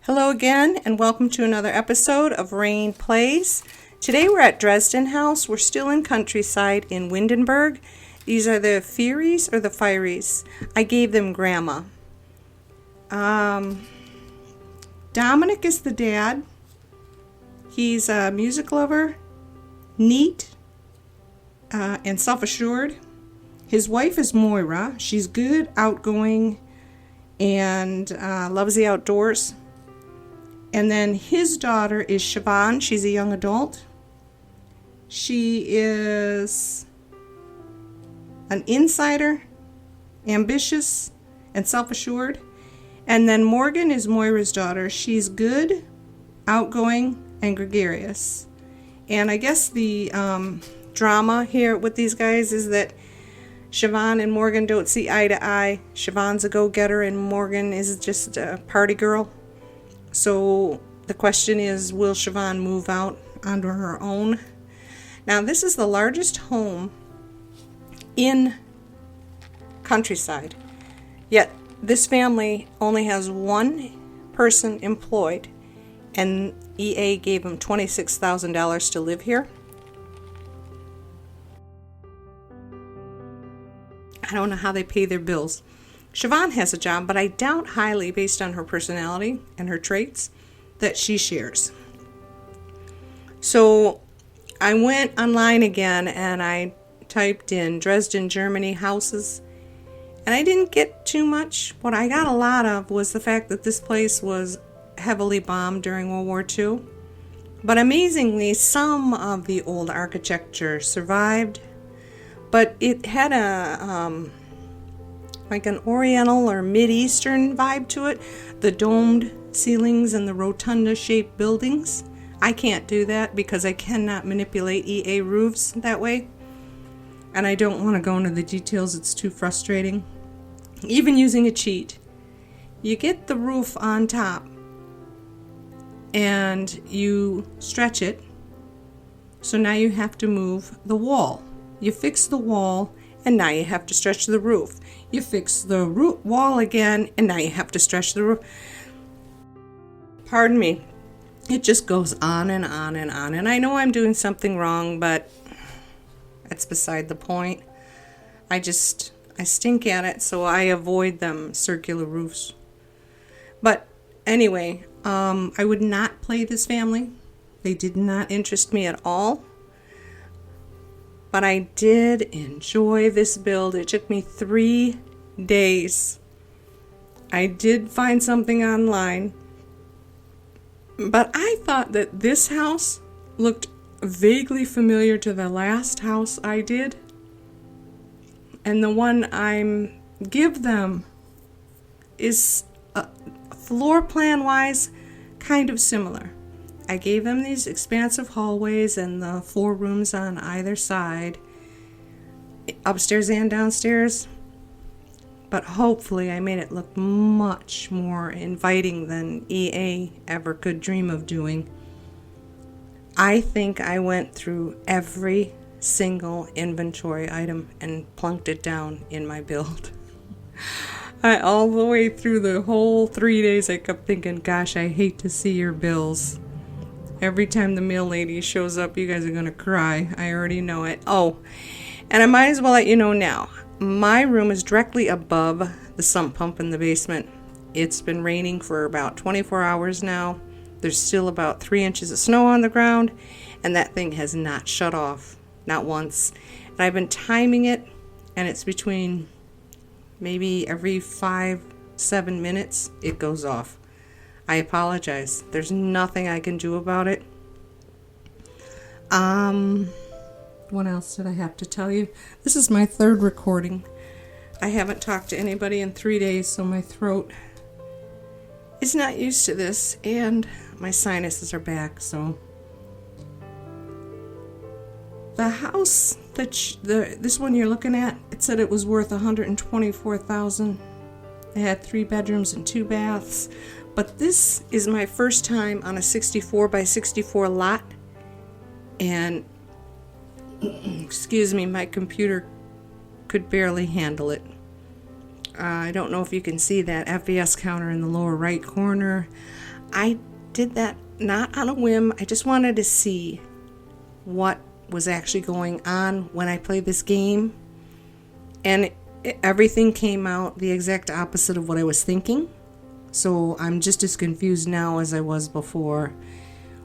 Hello again, and welcome to another episode of Raine Plays. Today we're at Dresden House. We're still in Countryside in Windenburg. These are the Fyres or the Fyres. I gave them grandma. Dominick is the dad. He's a music lover, neat, and self-assured. His wife is Moira. She's good, outgoing, and loves the outdoors. And then his daughter is Siobhan. She's a young adult. She is an insider, ambitious, and self-assured. And then Morgan is Moira's daughter. She's good, outgoing, and gregarious. And I guess the drama here with these guys is that Siobhan and Morgan don't see eye to eye. Siobhan's a go-getter and Morgan is just a party girl. So the question is, will Siobhan move out onto her own? Now, this is the largest home in Countryside, yet this family only has one person employed, and EA gave them $26,000 to live here. I don't know how they pay their bills. Siobhan has a job, but I doubt highly, based on her personality and her traits, that she shares. So I went online again and I typed in Dresden, Germany houses, and I didn't get too much. What I got a lot of was the fact that this place was heavily bombed during World War II. But amazingly, some of the old architecture survived, but it had a like an Oriental or Mid-Eastern vibe to it. The domed ceilings and the rotunda-shaped buildings. I can't do that because I cannot manipulate EA roofs that way. And I don't want to go into the details. It's too frustrating. Even using a cheat. You get the roof on top and you stretch it. So now you have to move the wall. You fix the wall and now you have to stretch the roof. You fix the wall again, and now you have to stretch the roof. Pardon me. It just goes on and on and on. And I know I'm doing something wrong, but that's beside the point. I stink at it, so I avoid them circular roofs. But anyway, I would not play this family. They did not interest me at all. But I did enjoy this build. It took me 3 days. I did find something online, but I thought that this house looked vaguely familiar to the last house I did. And the one I'm give them is floor plan wise kind of similar. I gave them these expansive hallways and the 4 rooms on either side, upstairs and downstairs, but hopefully I made it look much more inviting than EA ever could dream of doing. I think I went through every single inventory item and plunked it down in my build. All the way through the whole 3 days I kept thinking, gosh, I hate to see your bills. Every time the mail lady shows up, you guys are going to cry. I already know it. Oh, and I might as well let you know now. My room is directly above the sump pump in the basement. It's been raining for about 24 hours now. There's still about 3 inches of snow on the ground, and that thing has not shut off. Not once. And I've been timing it, and it's between maybe every 5-7 minutes it goes off. I apologize. There's nothing I can do about it. What else did I have to tell you? This is my 3rd recording. I haven't talked to anybody in 3 days, so my throat is not used to this, and my sinuses are back, so. The house that this one you're looking at, it said it was worth $124,000. It had 3 bedrooms and 2 baths. But this is my first time on a 64 by 64 lot, and excuse me, my computer could barely handle it. I don't know if you can see that FPS counter in the lower right corner. I did that not on a whim. I just wanted to see what was actually going on when I played this game. And everything came out the exact opposite of what I was thinking. So I'm just as confused now as I was before.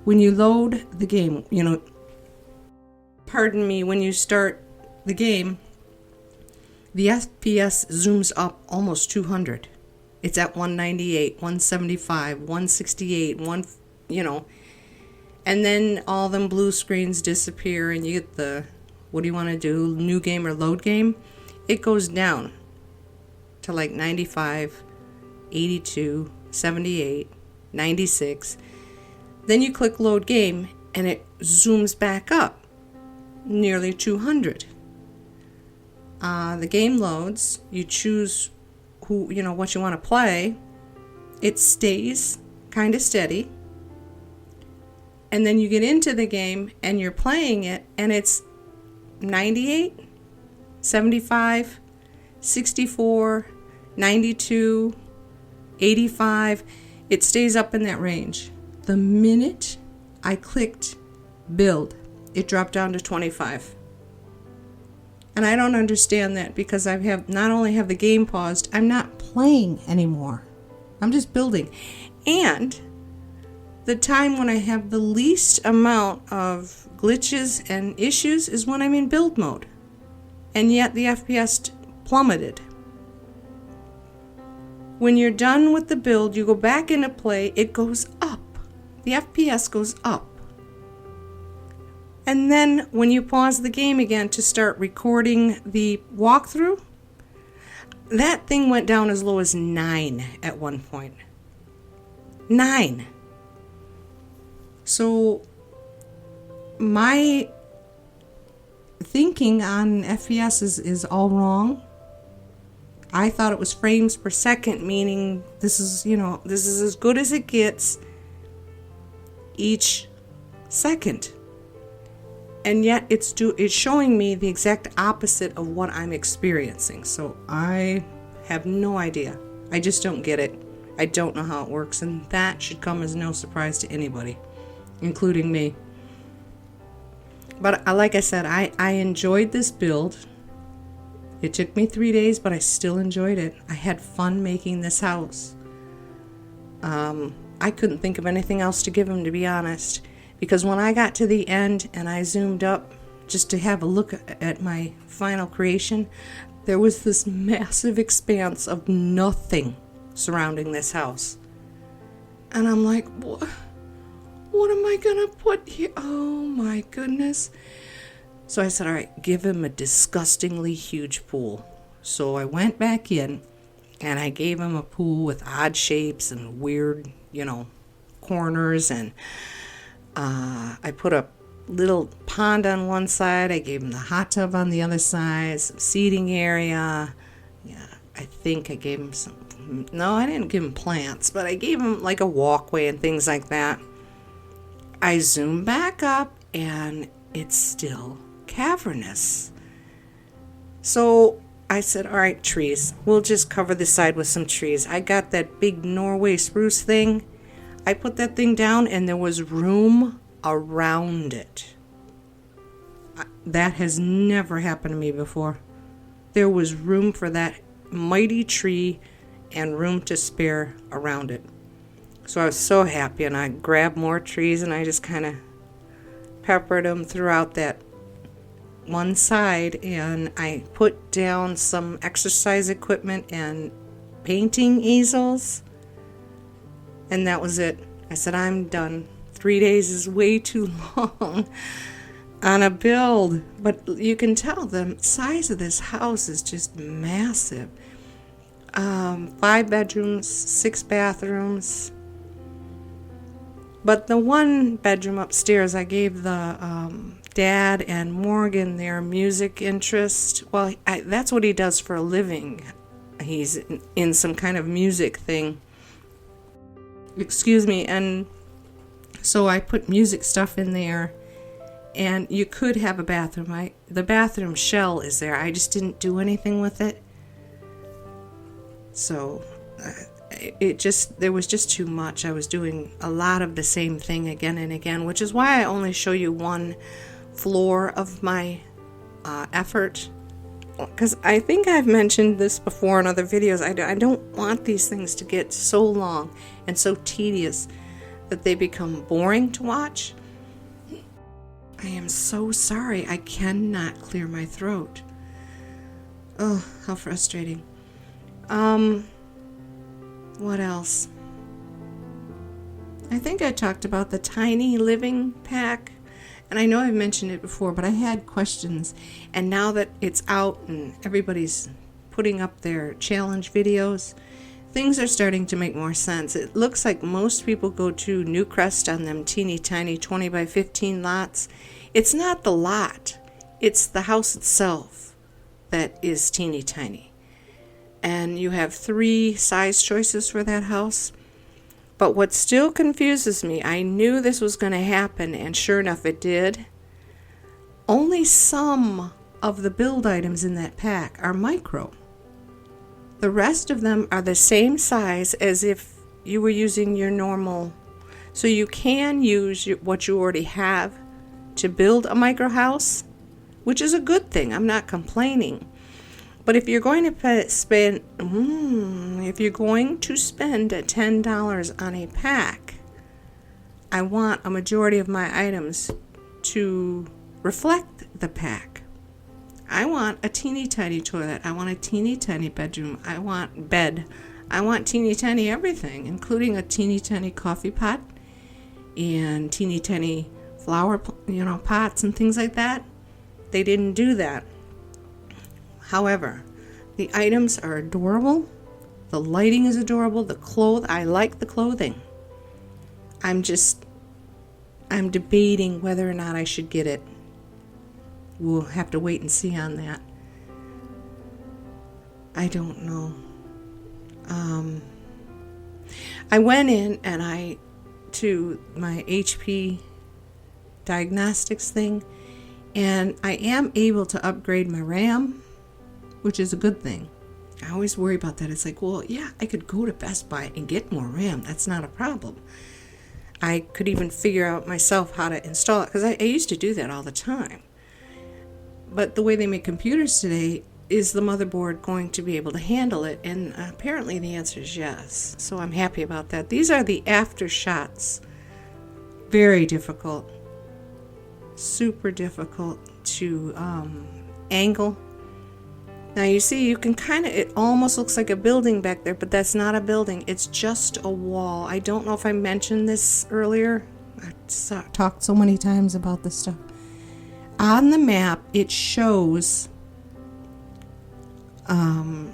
When you load the game, when you start the game, the FPS zooms up almost 200. It's at 198, 175, 168, and then all them blue screens disappear and you get the, what do you want to do, new game or load game? It goes down to like 95, 82, 78, 96. Then you click load game and it zooms back up nearly 200. The game loads, you choose what you want to play. It stays kind of steady. And then you get into the game and you're playing it and it's 98, 75, 64, 92, 85. It stays up in that range. The minute I clicked build, it dropped down to 25. And I don't understand that because I have not only have the game paused, I'm not playing anymore. I'm just building. And the time when I have the least amount of glitches and issues is when I'm in build mode. And yet the FPS plummeted. When you're done with the build, you go back into play, it goes up. The FPS goes up. And then when you pause the game again to start recording the walkthrough, that thing went down as low as 9 at one point. 9. So my thinking on FPS is all wrong. I thought it was frames per second, meaning this is as good as it gets each second. And yet it's showing me the exact opposite of what I'm experiencing. So I have no idea. I just don't get it. I don't know how it works, and that should come as no surprise to anybody, including me. But like I said, I enjoyed this build. It took me 3 days, but I still enjoyed it. I had fun making this house. I couldn't think of anything else to give him, to be honest. Because when I got to the end and I zoomed up just to have a look at my final creation, there was this massive expanse of nothing surrounding this house. And I'm like, what am I going to put here? Oh my goodness. So I said, all right, give him a disgustingly huge pool. So I went back in and I gave him a pool with odd shapes and weird, corners. And I put a little pond on one side. I gave him the hot tub on the other side, some seating area. Yeah, I think I gave him no, I didn't give him plants, but I gave him like a walkway and things like that. I zoom back up and it's still cavernous. So I said, all right, trees. We'll just cover this side with some trees. I got that big Norway spruce thing. I put that thing down and there was room around it. That has never happened to me before. There was room for that mighty tree and room to spare around it. So I was so happy, and I grabbed more trees and I just kind of peppered them throughout that one side, and I put down some exercise equipment and painting easels, and that was it. I said, I'm done. 3 days is way too long on a build. But you can tell the size of this house is just massive. 5 bedrooms, 6 bathrooms. But the one bedroom upstairs, I gave the Dad and Morgan their music interest. Well, that's what he does for a living. He's in some kind of music thing. Excuse me. And so I put music stuff in there. And you could have a bathroom. The bathroom shell is there. I just didn't do anything with it. So there was just too much. I was doing a lot of the same thing again and again, which is why I only show you one floor of my effort. Because I think I've mentioned this before in other videos. I don't want these things to get so long and so tedious that they become boring to watch. I am so sorry. I cannot clear my throat. Oh, how frustrating. What else? I think I talked about the tiny living pack. And I know I've mentioned it before, but I had questions. And now that it's out and everybody's putting up their challenge videos, things are starting to make more sense. It looks like most people go to Newcrest on them teeny tiny 20 by 15 lots. It's not the lot. It's the house itself that is teeny tiny. And you have 3 size choices for that house. But what still confuses me, I knew this was going to happen, and sure enough it did. Only some of the build items in that pack are micro. The rest of them are the same size as if you were using your normal. So you can use what you already have to build a micro house, which is a good thing. I'm not complaining. But if you're going to spend $10 on a pack, I want a majority of my items to reflect the pack. I want a teeny tiny toilet. I want a teeny tiny bedroom. I want bed. I want teeny tiny everything, including a teeny tiny coffee pot and teeny tiny flower, pots and things like that. They didn't do that. However, the items are adorable. The lighting is adorable. I like the clothing. I'm debating whether or not I should get it. We'll have to wait and see on that. I don't know. I went in and to my HP diagnostics thing, and I am able to upgrade my RAM, which is a good thing. I always worry about that. It's like, well, yeah, I could go to Best Buy and get more RAM. That's not a problem. I could even figure out myself how to install it, because I used to do that all the time. But the way they make computers today, is the motherboard going to be able to handle it? And apparently the answer is yes. So I'm happy about that. These are the after shots. Very difficult. Super difficult to angle. Now you see, you can it almost looks like a building back there, but that's not a building. It's just a wall. I don't know if I mentioned this earlier. I talked so many times about this stuff. On the map, it shows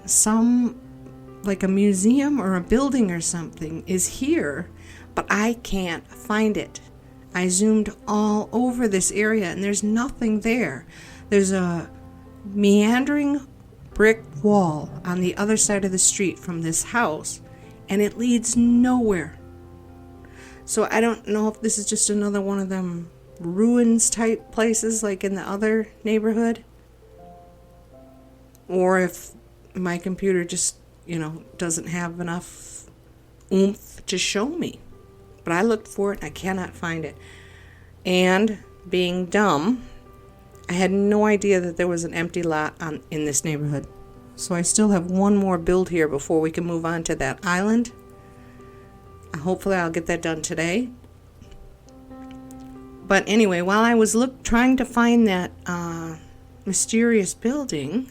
some, like a museum or a building or something is here, but I can't find it. I zoomed all over this area and there's nothing there. There's a meandering brick wall on the other side of the street from this house, and it leads nowhere. So I don't know if this is just another one of them ruins type places like in the other neighborhood, or if my computer just, doesn't have enough oomph to show me. But I looked for it, I cannot find it. And being dumb, I had no idea that there was an empty lot in this neighborhood. So I still have one more build here before we can move on to that island. Hopefully I'll get that done today. But anyway, while I was trying to find that mysterious building,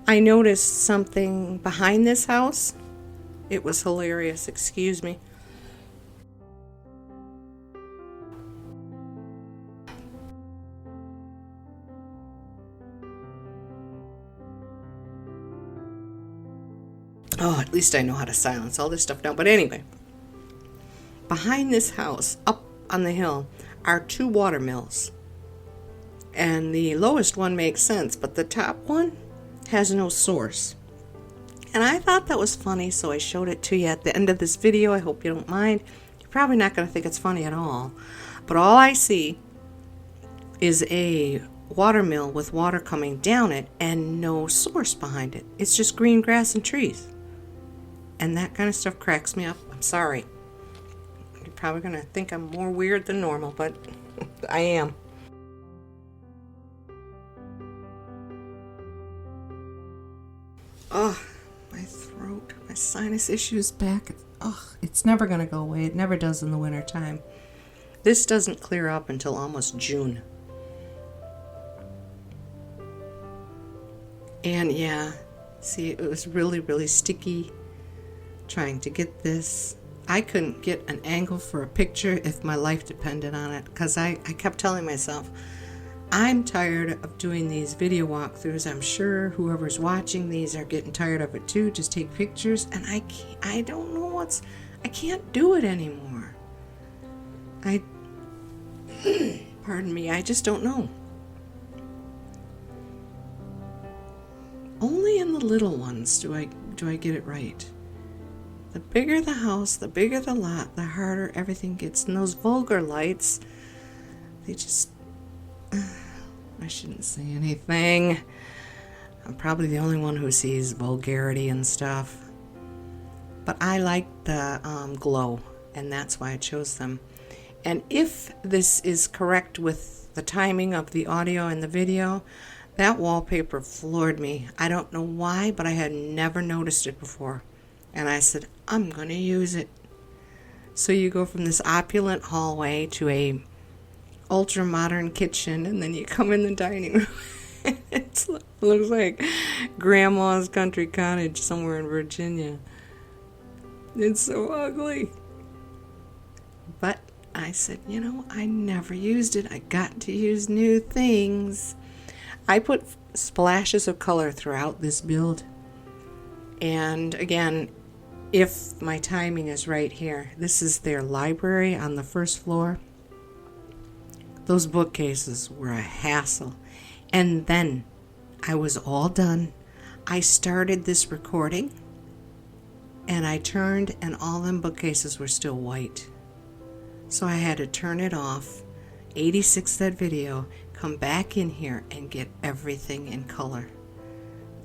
I noticed something behind this house. It was hilarious, excuse me. Oh, at least I know how to silence all this stuff now. But anyway, behind this house, up on the hill, are 2 water mills. And the lowest one makes sense, but the top one has no source. And I thought that was funny, so I showed it to you at the end of this video. I hope you don't mind. You're probably not going to think it's funny at all. But all I see is a water mill with water coming down it and no source behind it. It's just green grass and trees. And that kind of stuff cracks me up. I'm sorry. You're probably going to think I'm more weird than normal, but I am. Oh, my throat, my sinus issues back. Oh, it's never going to go away. It never does in the wintertime. This doesn't clear up until almost June. And yeah, see, it was really, really sticky trying to get this. I couldn't get an angle for a picture if my life depended on it, because I kept telling myself, I'm tired of doing these video walkthroughs. I'm sure whoever's watching these are getting tired of it too. Just take pictures, and I don't know I can't do it anymore. Pardon me, I just don't know. Only in the little ones do I get it right. The bigger the house, the bigger the lot, the harder everything gets. And those vulgar lights, they just... I shouldn't say anything. I'm probably the only one who sees vulgarity and stuff. But I like the glow, and that's why I chose them. And if this is correct with the timing of the audio and the video, that wallpaper floored me. I don't know why, but I had never noticed it before. And I said, I'm going to use it. So you go from this opulent hallway to a ultra-modern kitchen, and then you come in the dining room. It looks like Grandma's country cottage somewhere in Virginia. It's so ugly. But I said, I never used it. I got to use new things. I put splashes of color throughout this build. And again, if my timing is right here, this is their library on the first floor. Those bookcases were a hassle. And then I was all done. I started this recording, and I turned, and all them bookcases were still white. So I had to turn it off, 86 that video, come back in here and get everything in color.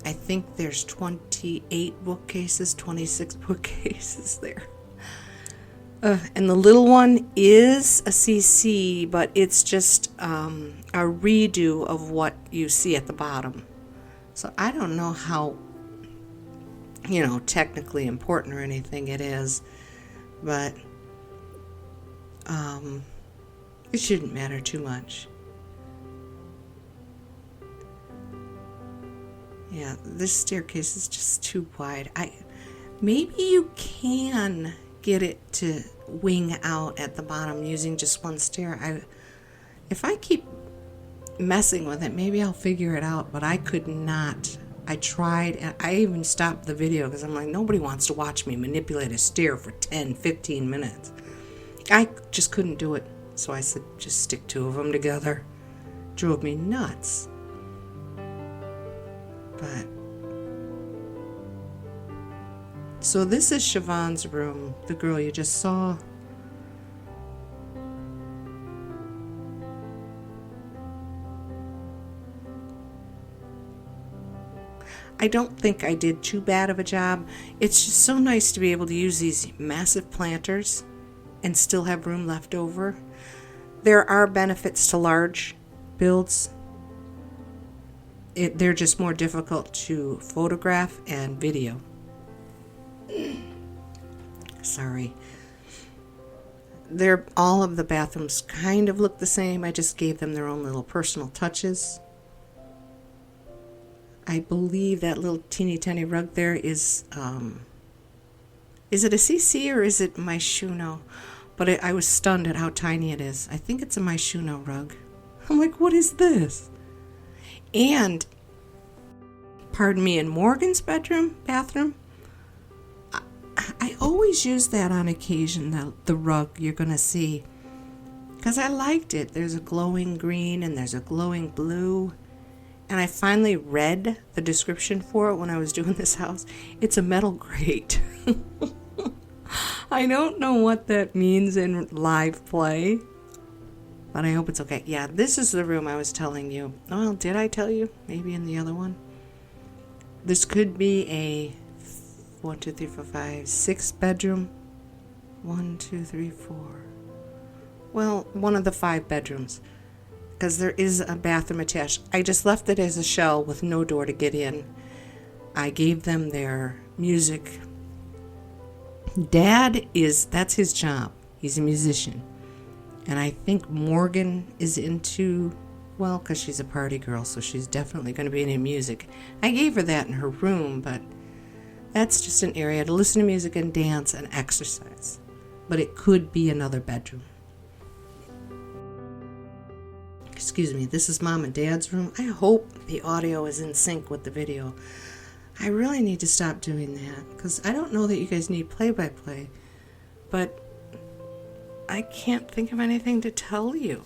I think there's 28 bookcases, 26 bookcases there. And the little one is a CC, but it's just a redo of what you see at the bottom. So I don't know how, technically important or anything it is, but it shouldn't matter too much. Yeah, this staircase is just too wide. Maybe you can get it to wing out at the bottom using just one stair. If I keep messing with it, maybe I'll figure it out, but I could not. I tried, and I even stopped the video because I'm like, nobody wants to watch me manipulate a stair for 10, 15 minutes. I just couldn't do it. So I said, just stick two of them together. Drove me nuts. But so this is Siobhan's room, the girl you just saw. I don't think I did too bad of a job. It's just so nice to be able to use these massive planters and still have room left over. There are benefits to large builds. They're just more difficult to photograph and video. Sorry. All of the bathrooms kind of look the same. I just gave them their own little personal touches. I believe that little teeny tiny rug there is it a CC or is it Myshuno? But I was stunned at how tiny it is. I think it's a Myshuno rug. I'm like, what is this? And, pardon me, in Morgan's bathroom, I always use that on occasion, the rug you're going to see. Because I liked it. There's a glowing green and there's a glowing blue. And I finally read the description for it when I was doing this house. It's a metal grate. I don't know what that means in live play, but I hope it's okay. Yeah, this is the room I was telling you. Well, did I tell you? Maybe in the other one. This could be a 1, 2, 3, 4, 5, 6 bedroom. 1, 2, 3, 4. Well, one of the 5 bedrooms, because there is a bathroom attached. I just left it as a shell with no door to get in. I gave them their music. That's his job. He's a musician. And I think Morgan is into, well, because she's a party girl, so she's definitely going to be into music. I gave her that in her room, but that's just an area to listen to music and dance and exercise. But it could be another bedroom. Excuse me, this is Mom and Dad's room. I hope the audio is in sync with the video. I really need to stop doing that, because I don't know that you guys need play-by-play, but I can't think of anything to tell you.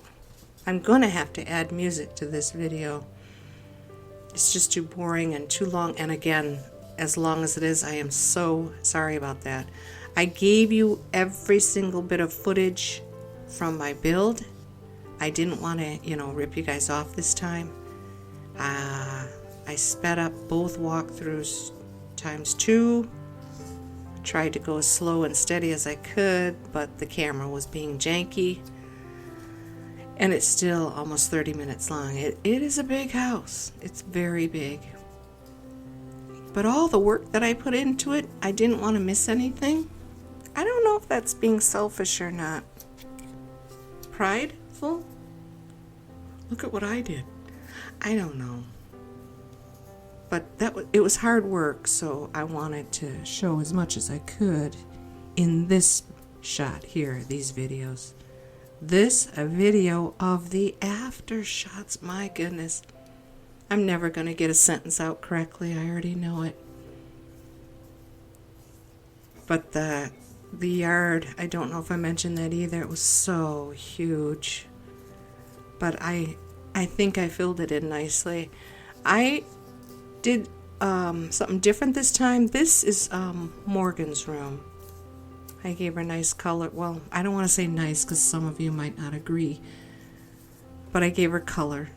I'm going to have to add music to this video. It's just too boring and too long, and again, as long as it is, I am so sorry about that. I gave you every single bit of footage from my build. I didn't want to, rip you guys off this time. I sped up both walkthroughs ×2. Tried to go as slow and steady as I could, but the camera was being janky. And it's still almost 30 minutes long. It is a big house. It's very big. But all the work that I put into it, I didn't want to miss anything. I don't know if that's being selfish or not. Prideful? Look at what I did. I don't know. But it was hard work, so I wanted to show as much as I could in this shot here, these videos. A video of the after shots. My goodness. I'm never going to get a sentence out correctly. I already know it. But the yard, I don't know if I mentioned that either. It was so huge. But I think I filled it in nicely. I did something different this time. This is Morgan's room. I gave her a nice color. Well, I don't want to say nice because some of you might not agree. But I gave her color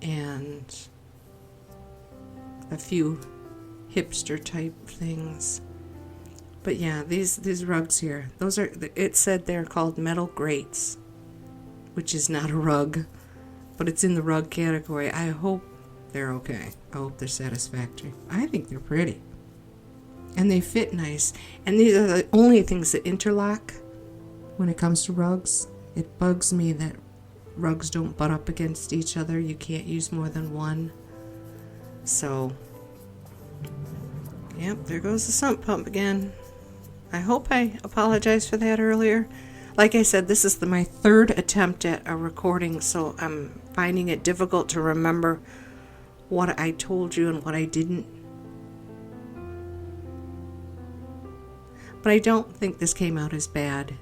and a few hipster type things. But yeah, these rugs here, it said they're called metal grates, which is not a rug, but it's in the rug category. I hope they're okay. I hope they're satisfactory. I think they're pretty. And they fit nice. And these are the only things that interlock when it comes to rugs. It bugs me that rugs don't butt up against each other. You can't use more than one. So, yep, there goes the sump pump again. I hope I apologized for that earlier. Like I said, this is my 3rd attempt at a recording, so I'm finding it difficult to remember what I told you and what I didn't. But I don't think this came out as bad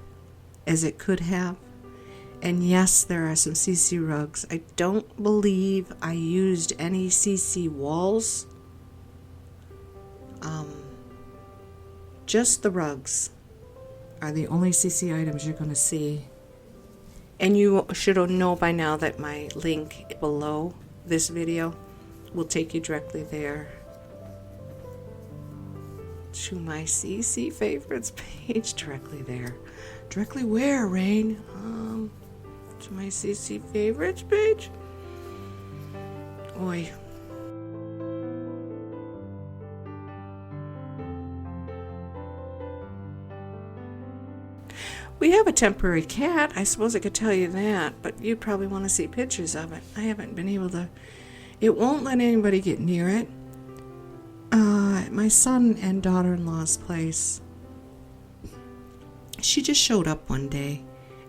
as it could have. And yes, there are some CC rugs. I don't believe I used any CC walls. Just the rugs are the only CC items you're going to see. And you should know by now that my link below this video will take you directly there to my CC favorites page. Directly there. Directly where, Raine? To my CC favorites page? Oi. We have a temporary cat. I suppose I could tell you that, but you'd probably want to see pictures of it. I haven't been able to. It won't let anybody get near it. At my son and daughter-in-law's place, she just showed up one day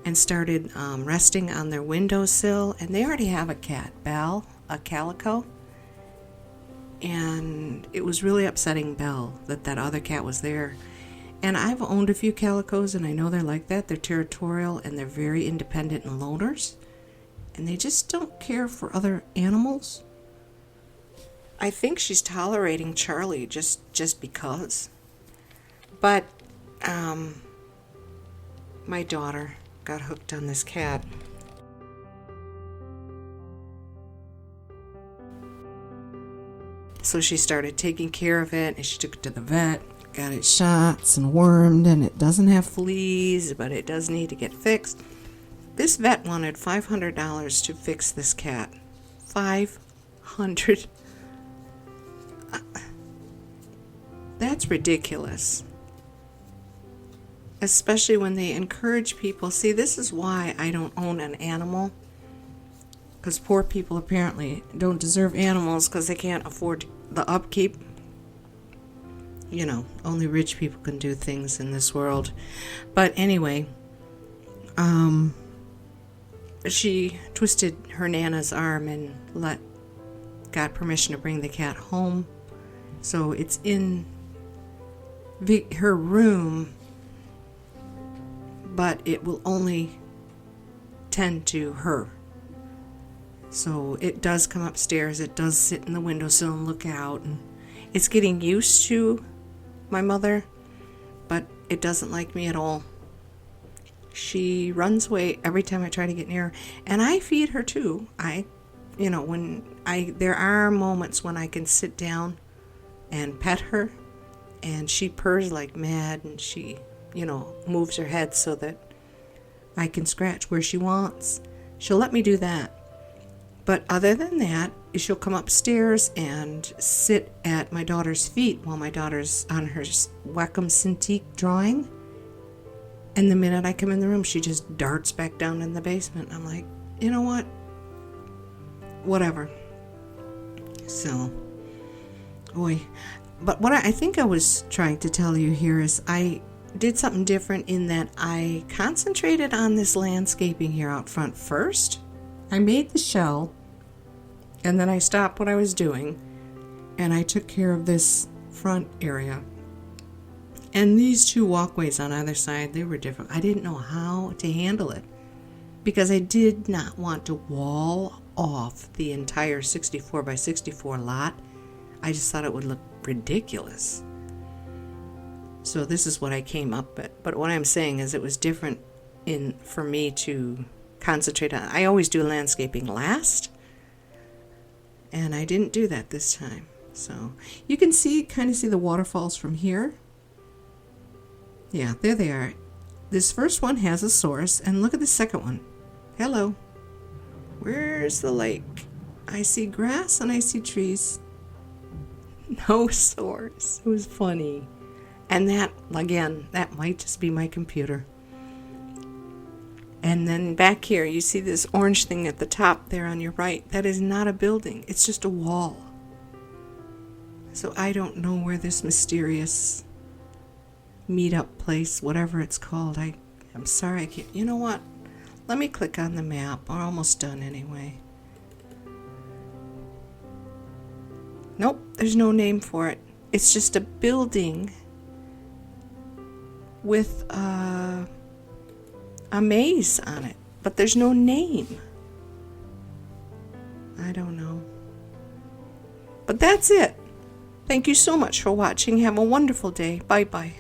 and started resting on their windowsill, and they already have a cat, Belle, a calico. And it was really upsetting Belle that other cat was there. And I've owned a few calicos, and I know they're like that. They're territorial, and they're very independent and loners. And they just don't care for other animals. I think she's tolerating Charlie just because. But my daughter got hooked on this cat. So she started taking care of it, and she took it to the vet. got its shots and wormed, and it doesn't have fleas, but it does need to get fixed. This vet wanted $500 to fix this cat. $500. That's ridiculous. Especially when they encourage people. See, this is why I don't own an animal. Because poor people apparently don't deserve animals because they can't afford the upkeep. You know, only rich people can do things in this world. But anyway, she twisted her Nana's arm and got permission to bring the cat home. So it's in her room, but it will only tend to her. So it does come upstairs, it does sit in the windowsill and look out, and it's getting used to my mother, but it doesn't like me at all. She runs away every time I try to get near her, and I feed her too. There are moments when I can sit down and pet her, and she purrs like mad, and she, moves her head so that I can scratch where she wants. She'll let me do that. But other than that, she'll come upstairs and sit at my daughter's feet while my daughter's on her Wacom Cintiq drawing. And the minute I come in the room, she just darts back down in the basement. I'm like, you know what? Whatever. So, boy. But what I think I was trying to tell you here is I did something different in that I concentrated on this landscaping here out front first. I made the shell, and then I stopped what I was doing, and I took care of this front area. And these two walkways on either side, they were different. I didn't know how to handle it because I did not want to wall off the entire 64 by 64 lot. I just thought it would look ridiculous. So this is what I came up with. But what I'm saying is it was different for me to concentrate on. I always do landscaping last, and I didn't do that this time. So you can kind of see the waterfalls from here. Yeah, there they are. This first one has a source, and look at the second one. Hello. Where's the lake? I see grass and I see trees. No source. It was funny. And that, again, that might just be my computer. And then back here, you see this orange thing at the top there on your right. That is not a building. It's just a wall. So I don't know where this mysterious meetup place, whatever it's called. I'm sorry, I can't. You know what? Let me click on the map. We're almost done anyway. Nope, there's no name for it. It's just a building with a maze on it, but there's no name. I don't know. But that's it. Thank you so much for watching. Have a wonderful day. Bye-bye.